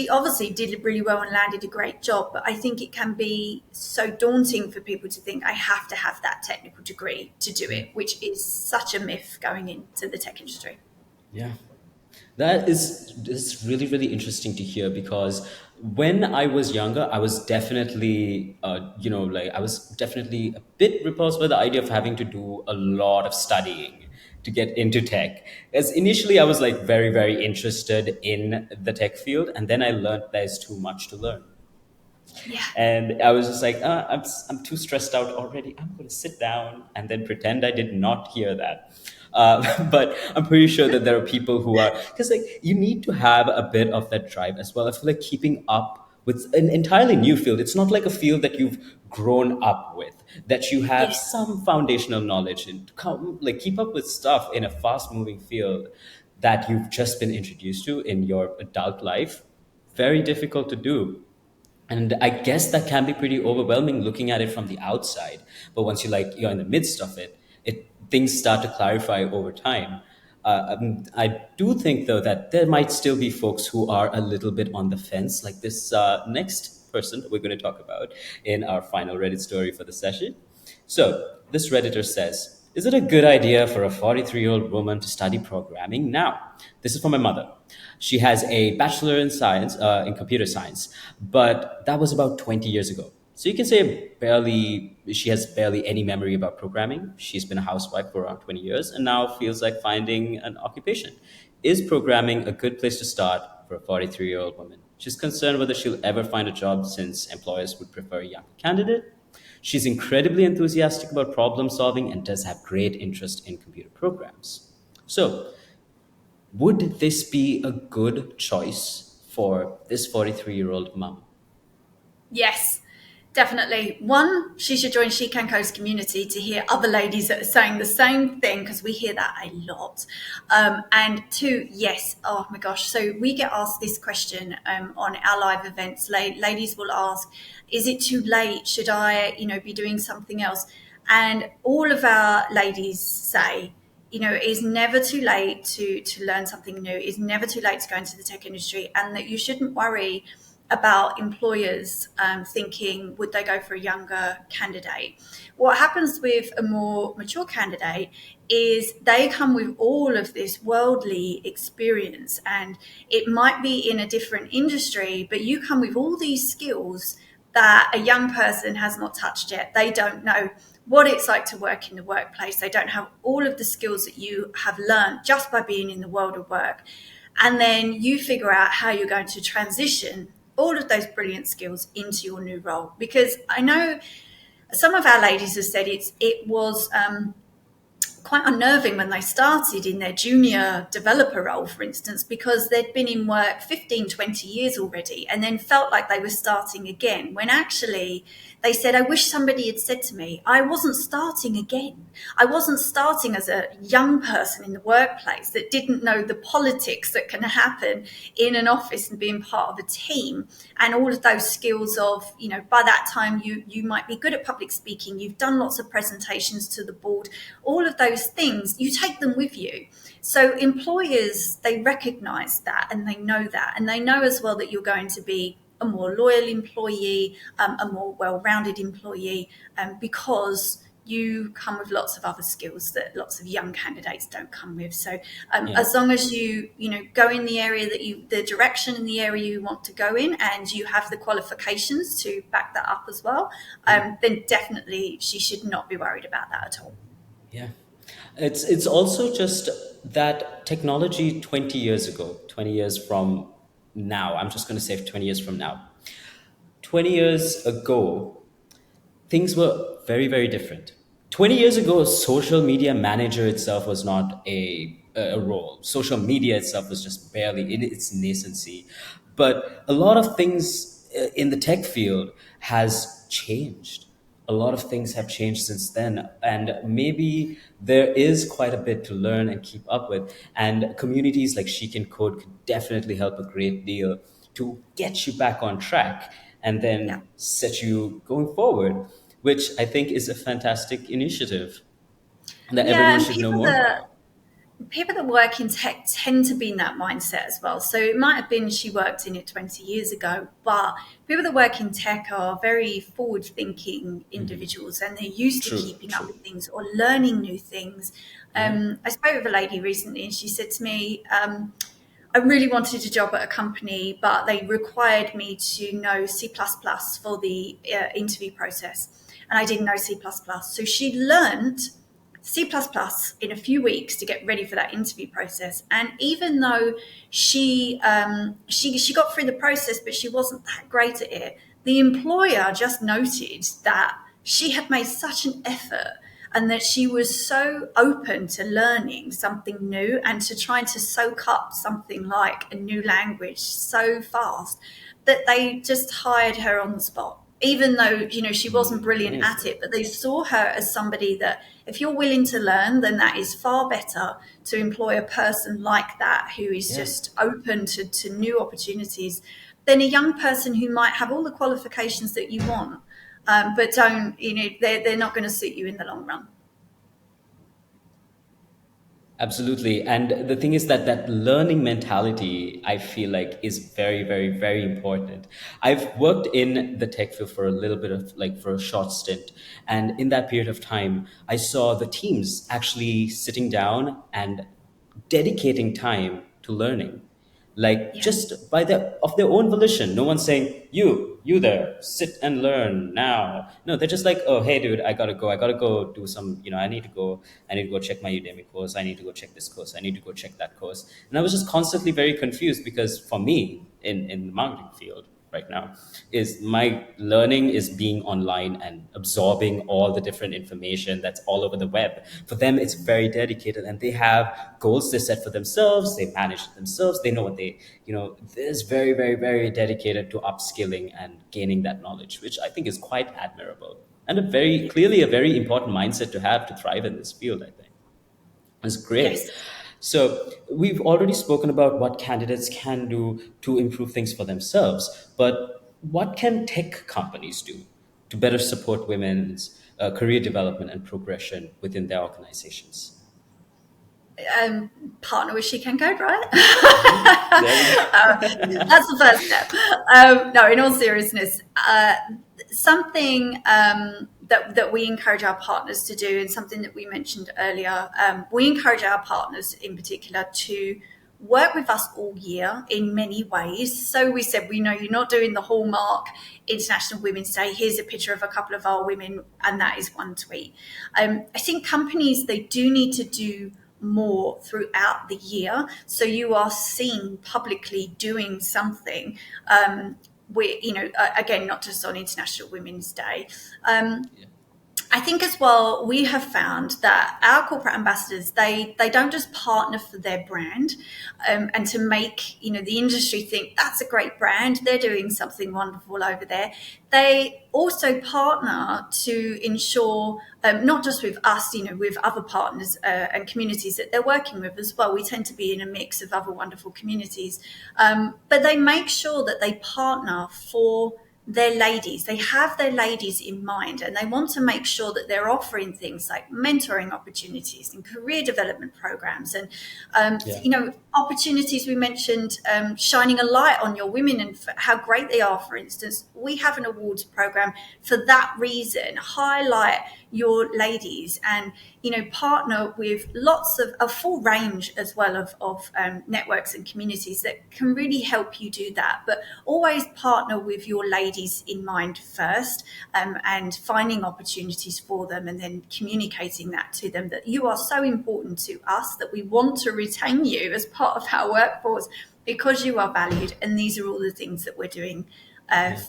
obviously did really well and landed a great job, but I think it can be so daunting for people to think I have to have that technical degree to do it, which is such a myth going into the tech industry. Yeah. That is really really interesting to hear because when I was younger, I was definitely like I was definitely a bit repulsed by the idea of having to do a lot of studying to get into tech. As initially I was like very very interested in the tech field, and then I learned there's too much to learn. Yeah. And I was just like, I'm too stressed out already. I'm going to sit down and then pretend I did not hear that. But I'm pretty sure that there are people who are, because like you need to have a bit of that drive as well. I feel like keeping up with an entirely new field, it's not like a field that you've grown up with, that you have Yeah. some foundational knowledge in, like keep up with stuff in a fast moving field that you've just been introduced to in your adult life. Very difficult to do, and I guess that can be pretty overwhelming looking at it from the outside. But once you're in the midst of it, things start to clarify over time. I do think though that there might still be folks who are a little bit on the fence, like this next person that we're going to talk about in our final Reddit story for the session. So this Redditor says, is it a good idea for a 43-year-old woman to study programming now? This is from my mother. She has a bachelor in science, in computer science, but that was about 20 years ago. So you can say she has barely any memory about programming. She's been a housewife for around 20 years and now feels like finding an occupation. Is programming a good place to start for a 43-year-old woman? She's concerned whether she'll ever find a job since employers would prefer a young candidate. She's incredibly enthusiastic about problem solving and does have great interest in computer programs. So, would this be a good choice for this 43-year-old mom? Yes, Definitely. One, she should join SheCanCode's community to hear other ladies that are saying the same thing, because we hear that a lot. And two, yes, oh my gosh. So we get asked this question on our live events. Ladies will ask, is it too late? Should I, be doing something else? And all of our ladies say, it's never too late to learn something new. It's never too late to go into the tech industry, and that you shouldn't worry about employers thinking, would they go for a younger candidate? What happens with a more mature candidate is they come with all of this worldly experience, and it might be in a different industry, but you come with all these skills that a young person has not touched yet. They don't know what it's like to work in the workplace. They don't have all of the skills that you have learned just by being in the world of work. And then you figure out how you're going to transition all of those brilliant skills into your new role. Because I know some of our ladies have said it was quite unnerving when they started in their junior developer role, for instance, because they'd been in work 15, 20 years already, and then felt like they were starting again, when actually they said, I wish somebody had said to me, I wasn't starting again. I wasn't starting as a young person in the workplace that didn't know the politics that can happen in an office and being part of a team, and all of those skills of, by that time you might be good at public speaking, you've done lots of presentations to the board, all of those things, you take them with you. So employers, they recognize that, and they know that, and they know as well that you're going to be a more loyal employee, a more well-rounded employee, because you come with lots of other skills that lots of young candidates don't come with. So Yeah. as long as you go in the area the direction in the area you want to go in, and you have the qualifications to back that up as well, then definitely she should not be worried about that at all. Yeah. It's also just that technology 20 years ago, 20 years from now, I'm just going to say 20 years from now. 20 years ago, things were very, very different. 20 years ago, social media manager itself was not a role. Social media itself was just barely in its nascency. But a lot of things in the tech field has changed. A lot of things have changed since then. And maybe there is quite a bit to learn and keep up with. And communities like SheCanCode could definitely help a great deal to get you back on track and Yeah. then set you going forward, which I think is a fantastic initiative that Yeah, everyone and should know more about. people that work in tech tend to be in that mindset as well. So it might have been she worked in it 20 years ago, but people that work in tech are very forward thinking individuals, and they're used to True, keeping up true. with things or learning new things. Yeah. I spoke with a lady recently, and she said to me, I really wanted a job at a company, but they required me to know C++ for the interview process. And I didn't know C++. So she learned C++ in a few weeks to get ready for that interview process. And even though she got through the process, but she wasn't that great at it, the employer just noted that she had made such an effort, and that she was so open to learning something new and to trying to soak up something like a new language so fast, that they just hired her on the spot, even though she wasn't brilliant at Amazing. it. But they saw her as somebody that, if you're willing to learn, then that is far better to employ a person like that, who is Yeah. just open to new opportunities, than a young person who might have all the qualifications that you want, but don't, they're not going to suit you in the long run. Absolutely. And the thing is that that learning mentality, I feel like, is very, very, very important. I've worked in the tech field for a little bit of like for a short stint. And in that period of time, I saw the teams actually sitting down and dedicating time to learning, like Yeah. just by their of their own volition. No one's saying, you there, sit and learn now. No, they're just like, oh hey dude, I gotta go do some, I need to go check my Udemy course, I need to go check this course, I need to go check that course. And I was just constantly very confused, because for me in the marketing field, right now. Is my learning is being online and absorbing all the different information that's all over the web. For them, it's very dedicated, and they have goals they set for themselves. They manage it themselves. They know what they, is very, very, very dedicated to upskilling and gaining that knowledge, which I think is quite admirable and a very clearly a very important mindset to have to thrive in this field, I think. It's great. Yes. So we've already spoken about what candidates can do to improve things for themselves, but what can tech companies do to better support women's career development and progression within their organizations? Partner with SheCanCode, right? There we That's the first step. No, in all seriousness, something that we encourage our partners to do, and something that we mentioned earlier, we encourage our partners in particular to work with us all year in many ways. So we said, we know you're not doing the hallmark International Women's Day. Here's a picture of a couple of our women, and that is one tweet. I think companies, they do need to do more throughout the year, so you are seen publicly doing something. Again, not just on International Women's Day. I think as well, we have found that our corporate ambassadors, they don't just partner for their brand, and to make, the industry think that's a great brand, they're doing something wonderful over there. They also partner to ensure, not just with us, with other partners and communities that they're working with as well. We tend to be in a mix of other wonderful communities, but they make sure that they partner for their ladies. They have their ladies in mind, and they want to make sure that they're offering things like mentoring opportunities and career development programs, and opportunities. We mentioned shining a light on your women and how great they are. For instance, we have an awards program for that reason. Highlight your ladies, and partner with lots of a full range as well of networks and communities that can really help you do that. But always partner with your ladies in mind first, and finding opportunities for them, and then communicating that to them, that you are so important to us, that we want to retain you as part of our workforce because you are valued, and these are all the things that we're doing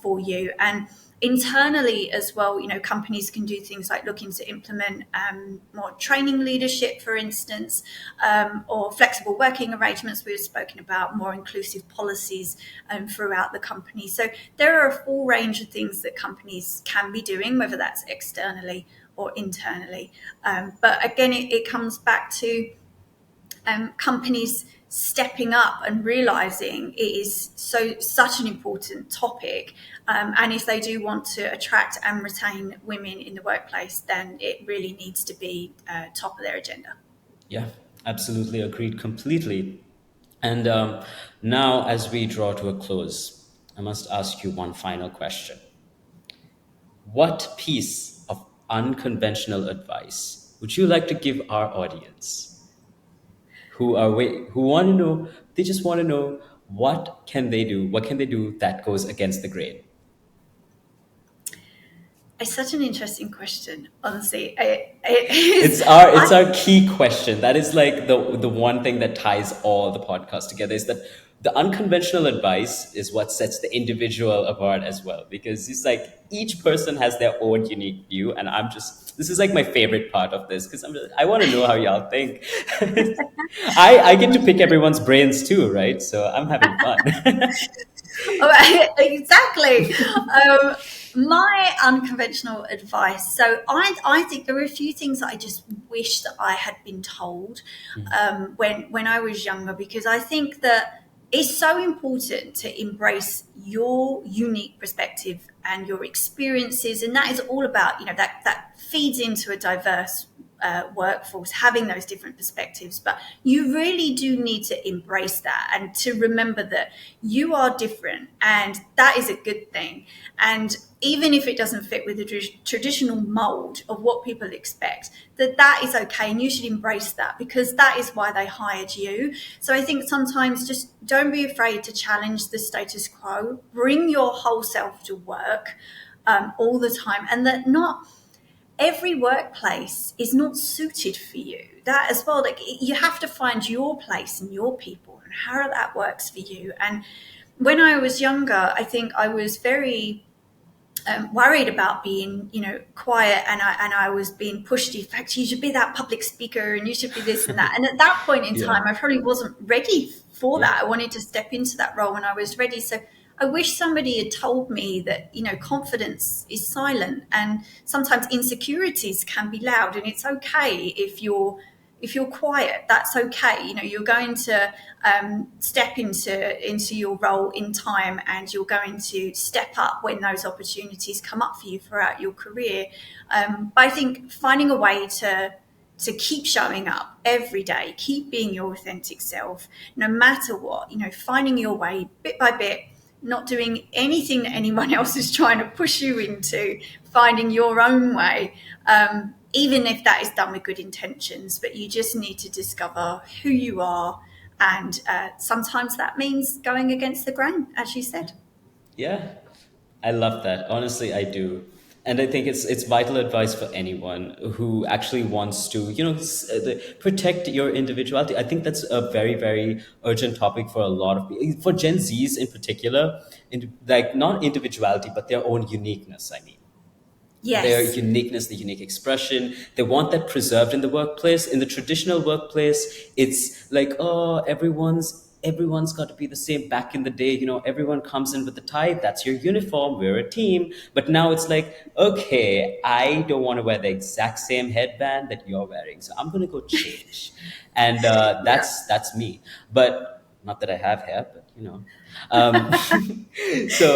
for you. And internally as well, companies can do things like looking to implement more training leadership, for instance, or flexible working arrangements. We've spoken about more inclusive policies throughout the company. So there are a full range of things that companies can be doing, whether that's externally or internally. But again, it comes back to companies stepping up and realizing it is such an important topic, and if they do want to attract and retain women in the workplace, then it really needs to be top of their agenda. Yeah, absolutely agreed completely. And now, as we draw to a close, I must ask you one final question. What piece of unconventional advice would you like to give our audience who want to know, they just want to know, what can they do that goes against the grain? It's such an interesting question, honestly. It is. It's our key question. That is like the one thing that ties all the podcasts together, is that the unconventional advice is what sets the individual apart as well, because it's like each person has their own unique view, and this is like my favorite part of this, because I want to know how y'all think. I get to pick everyone's brains too, right? So I'm having fun. Exactly. My unconventional advice. So I think there are a few things that I just wish that I had been told when I was younger, because I think that it's so important to embrace your unique perspective and your experiences, and that is all about, that feeds into a diverse workforce, having those different perspectives. But you really do need to embrace that, and to remember that you are different, and that is a good thing. And even if it doesn't fit with the traditional mold of what people expect, that is okay, and you should embrace that, because that is why they hired you. So I think sometimes just don't be afraid to challenge the status quo. Bring your whole self to work all the time, and that not every workplace is not suited for you. That as well, like, you have to find your place and your people and how that works for you. And when I was younger, I think I was very worried about being, quiet, and I was being pushed. In fact, you should be that public speaker, and you should be this and that. And at that point in Yeah. time, I probably wasn't ready for Yeah. that. I wanted to step into that role when I was ready. So I wish somebody had told me that, confidence is silent, and sometimes insecurities can be loud, and it's okay if you're quiet. That's okay. You're going to step into your role in time, and you're going to step up when those opportunities come up for you throughout your career. But I think finding a way to keep showing up every day, keep being your authentic self, no matter what, finding your way bit by bit, not doing anything that anyone else is trying to push you into, finding your own way, even if that is done with good intentions. But you just need to discover who you are. And sometimes that means going against the grain, as you said. Yeah, I love that. Honestly, I do. And I think it's vital advice for anyone who actually wants to, protect your individuality. I think that's a very, very urgent topic for a lot of people, for Gen Zs in particular, like not individuality, but their own uniqueness. I mean, their Yes. uniqueness, the unique expression. They want that preserved in the workplace. In the traditional workplace, it's like, oh, everyone's got to be the same. Back in the day, everyone comes in with the tie. That's your uniform. We're a team. But now it's like, okay, I don't want to wear the exact same headband that you're wearing, so I'm gonna go change, and Yeah. that's me. But not that I have hair, but um, so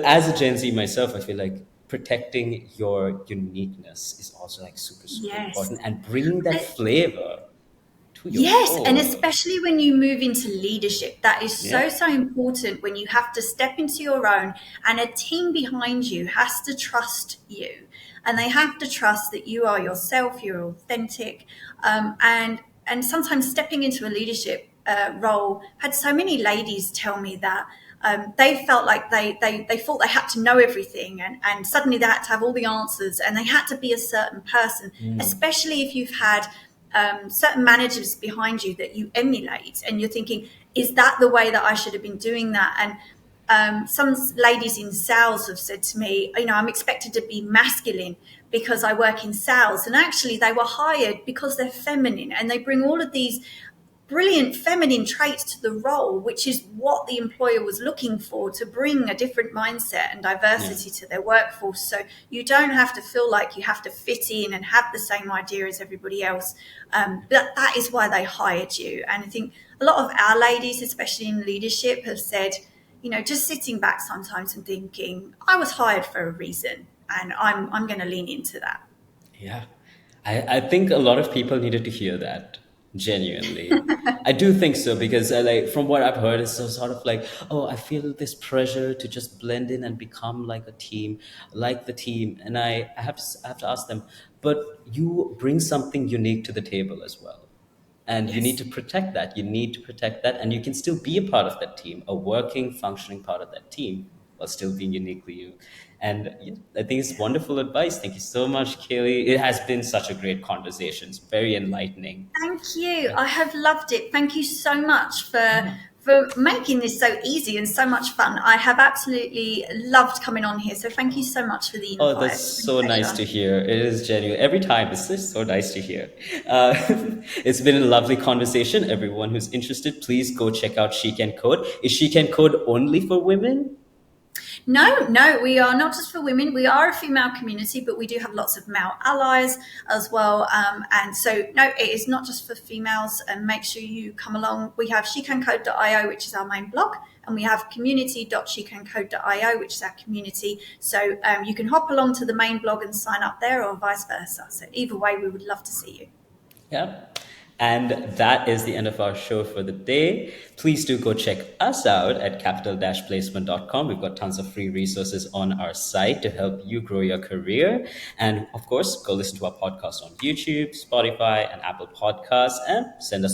as a Gen Z myself, I feel like protecting your uniqueness is also like super, super Yes. important, and bringing that flavor to your Yes, and role. especially when you move into leadership, that is Yeah. so, so important, when you have to step into your own, and a team behind you has to trust you, and they have to trust that you are yourself, you're authentic. And sometimes stepping into a leadership role, had so many ladies tell me that they felt like they thought they had to know everything, and suddenly they had to have all the answers, and they had to be a certain person, especially if you've had certain managers behind you that you emulate, and you're thinking, is that the way that I should have been doing that? And some ladies in sales have said to me, I'm expected to be masculine because I work in sales, and actually they were hired because they're feminine, and they bring all of these brilliant feminine traits to the role, which is what the employer was looking for, to bring a different mindset and Yeah. diversity to their workforce. So you don't have to feel like you have to fit in and have the same idea as everybody else. But that is why they hired you. And I think a lot of our ladies, especially in leadership, have said, just sitting back sometimes and thinking, I was hired for a reason, and I'm going to lean into that. Yeah. I think a lot of people needed to hear that, genuinely. I do think so, because like from what I've heard, it's so sort of like, oh, I feel this pressure to just blend in and become like a team, like the team. And I have to ask them, but you bring something unique to the table as well. And you need Yes. to protect that. You need to protect that. And you can still be a part of that team, a working, functioning part of that team, while still being uniquely you. And I think it's wonderful advice. Thank you so much, Kayleigh. It has been such a great conversation. It's very enlightening. Thank you. Yeah. I have loved it. Thank you so much Yeah. for making this so easy and so much fun. I have absolutely loved coming on here. So thank you so much for the Oh, invite. that's It's been a so nice pleasure. to hear. It is genuine. Every time, it's just so nice to hear. Uh, it's been a lovely conversation. Everyone who's interested, please go check out SheCanCode. Is SheCanCode only for women? No, no, we are not just for women. We are a female community, but we do have lots of male allies as well. And so, no, it is not just for females. And make sure you come along. We have SheCanCode.io, which is our main blog, and we have community.shecancode.io, which is our community. So you can hop along to the main blog and sign up there, or vice versa. So either way, we would love to see you. Yeah. And that is the end of our show for the day. Please do go check us out at capital-placement.com. We've got tons of free resources on our site to help you grow your career. And of course, go listen to our podcast on YouTube, Spotify, and Apple Podcasts, and send us